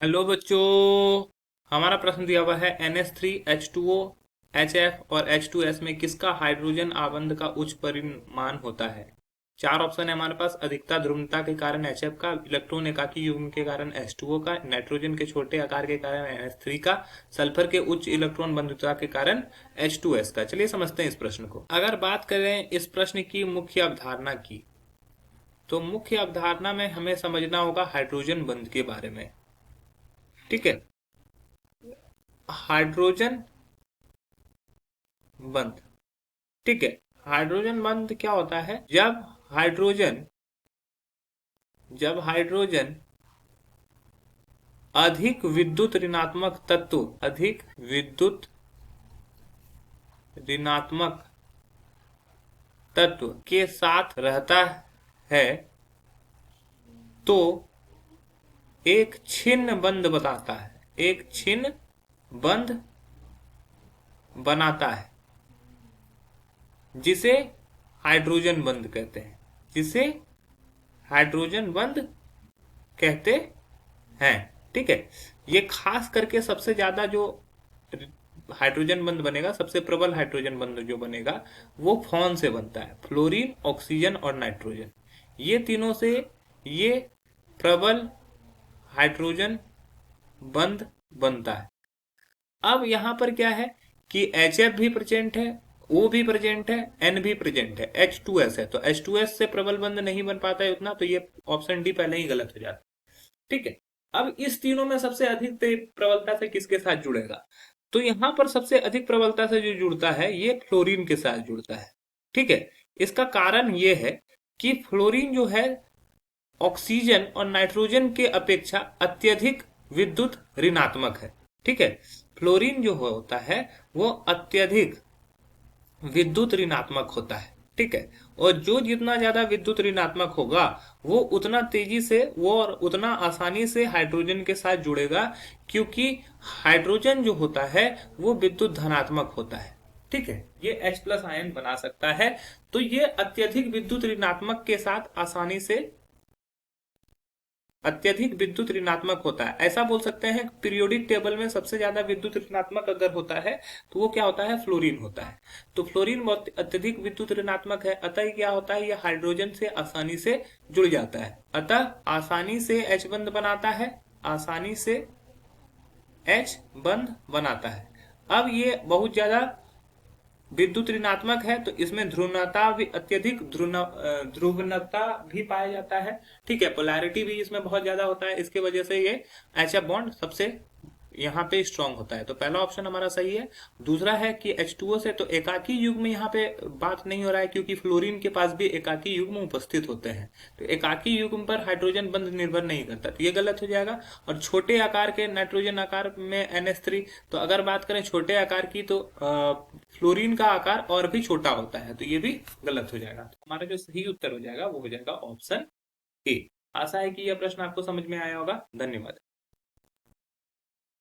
Hello बच्चों। हमारा प्रश्न दिया हुआ है NH3 H2O HF और H2S में किसका हाइड्रोजन आबंध का उच्च परिमाण होता है। चार ऑप्शन है हमारे पास। अधिकता ध्रुवता के कारण HF का, इलेक्ट्रॉन एकाकी युग्म के कारण H2O का, नाइट्रोजन के छोटे आकार के कारण NH3 का, सल्फर के उच्च इलेक्ट्रॉन बंधुता के कारण H2S का। चलिए समझते हैं इस प्रश्न को। अगर बात करें इस प्रश्न की मुख्य अवधारणा की, तो मुख्य अवधारणा में हमें समझना होगा हाइड्रोजन बंध के बारे में। ठीक है। हाइड्रोजन बंध। ठीक है। हाइड्रोजन बंध क्या होता है? जब हाइड्रोजन अधिक विद्युत ऋणात्मक तत्व, अधिक विद्युत ऋणात्मक तत्व के साथ रहता है तो एक छिन्न बंध बताता है, एक छिन्न बंध बनाता है, जिसे हाइड्रोजन बंध कहते हैं, जिसे हाइड्रोजन बंध कहते हैं। ठीक है। ये खास करके सबसे ज्यादा जो हाइड्रोजन बंध बनेगा, सबसे प्रबल हाइड्रोजन बंध जो बनेगा वो फोन से बनता है। फ्लोरीन, ऑक्सीजन और नाइट्रोजन, ये तीनों से ये प्रबल हाइड्रोजन बंध बनता है। अब यहां पर क्या है कि HF भी प्रेजेंट है, O भी प्रेजेंट है, N भी प्रेजेंट है, H2S है, तो H2S से प्रबल बंध नहीं बन पाता है उतना, तो ये ऑप्शन डी पहले ही गलत हो जाता है। ठीक है। अब इस तीनों में सबसे अधिक प्रबलता से किसके साथ जुड़ेगा? तो यहां पर सबसे अधिक प्रबलता से जो जुड़ता है ये फ्लोरीन के साथ जुड़ता है। ठीक है। इसका कारण ये है कि फ्लोरीन जो है ऑक्सीजन और नाइट्रोजन के अपेक्षा अत्यधिक विद्युत ऋणात्मक है। ठीक है। फ्लोरीन जो होता है वो अत्यधिक विद्युत ऋणात्मक होता है। ठीक है। और जो जितना ज्यादा विद्युत ऋणात्मक होगा वो उतना तेजी से, वो और उतना आसानी से हाइड्रोजन के साथ जुड़ेगा, क्योंकि हाइड्रोजन जो होता है वो विद्युत धनात्मक होता है। ठीक है। ये H+ आयन बना सकता है, तो ये अत्यधिक विद्युत ऋणात्मक के साथ आसानी से, अत्यधिक विद्युत ऋणात्मक होता है। ऐसा बोल सकते हैं पीरियोडिक टेबल में सबसे ज्यादा विद्युत ऋणात्मक अगर होता है तो वो क्या होता है? फ्लोरीन होता है। तो फ्लोरीन बहुत अत्यधिक विद्युत ऋणात्मक है, अतः क्या होता है? यह हाइड्रोजन से आसानी से जुड़ जाता है, अतः आसानी से H बंध बनाता है, आसानी से H बंध बनाता है। अब ये बहुत ज्यादा विद्युत ऋणात्मक है तो इसमें ध्रुवणता भी, अत्यधिक ध्रुवणता भी पाया जाता है। ठीक है। पोलैरिटी भी इसमें बहुत ज्यादा होता है, इसके वजह से ये HF बॉन्ड सबसे यहाँ पे स्ट्रांग होता है। तो पहला ऑप्शन हमारा सही है। दूसरा है कि H2O से, तो एकाकी युग्म यहाँ पे बात नहीं हो रहा है, क्योंकि फ्लोरीन के पास भी एकाकी युग्म उपस्थित होते हैं, तो एकाकी युग्म पर हाइड्रोजन बंध निर्भर नहीं करता, तो ये गलत हो जाएगा। और छोटे आकार के नाइट्रोजन आकार में NH3, तो अगर बात करें छोटे आकार की तो फ्लोरीन का आकार और भी छोटा होता है, तो ये भी गलत हो जाएगा। तो हमारा जो सही उत्तर हो जाएगा वो हो जाएगा ऑप्शन ए। आशा है कि यह प्रश्न आपको समझ में आया होगा। धन्यवाद।